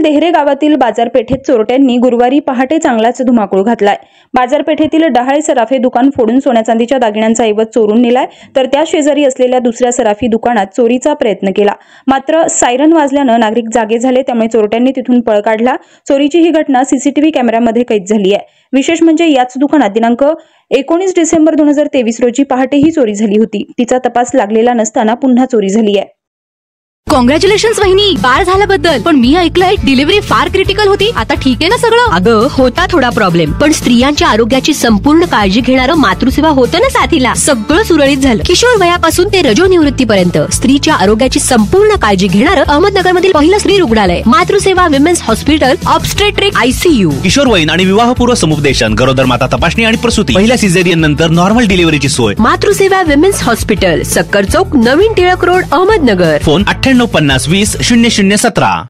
तालुक्यातील देहरे गावातील बाजारपेठेत चोरट्यांनी गुरुवारी पहाटे चांगलाच धुमाकूळ घातलाय। बाजारपेठेतील डहाळे सराफे दुकान फोडून सोन्या चांदीच्या दागिन्यांचा ऐवज चोरून नेलाय, तर त्या शेजारी असलेल्या दुसऱ्या सराफी दुकानात चोरीचा प्रयत्न केला। मात्र सायरन वाजल्यानं नागरिक जागे झाले, त्यामुळे चोरट्यांनी तिथून पळ काढला। चोरीची ही घटना सीसीटीव्ही कॅमेऱ्यामध्ये कैद झाली आहे। विशेष म्हणजे याच दुकानात दिनांक 19 डिसेंबर 2023 रोजी पहाटे ही चोरी झाली होती। तिचा तपास लागलेला नसताना पुन्हा चोरी झाली आहे। कॉंग्रॅच्युलेशन्स वहिनी, बाळ झाल्याबद्दल। पण मी ऐकलंय डिलिव्हरी फार क्रिटिकल होती। आता ठीक आहे ना सगळं? अगं होता थोडा प्रॉब्लेम, पण स्त्रियांच्या आरोग्याची संपूर्ण काळजी घेणारं मातृसेवा होतं ना साथीला। सगळं सुरळीत झालं। किशोर वयापासून ते रजोनिवृत्तीपर्यंत स्त्रीच्या आरोग्याची संपूर्ण काळजी घेणारं अहमदनगरमधील पहिलं स्त्री रुग्णालय Matruseva women's hospital, obstetric ICU, किशोरवयीन आणि विवाहपूर्व समुपदेशन, गरोदर माता तपासणी आणि प्रसूती, पहिल्या सिझेरियन नंतर नॉर्मल डिलिव्हरीची सोय। मातृसेवा विमेन्स हॉस्पिटल, सक्कर चौक, नवीन टिळक रोड, अहमदनगर। फोन 9850 20 0017।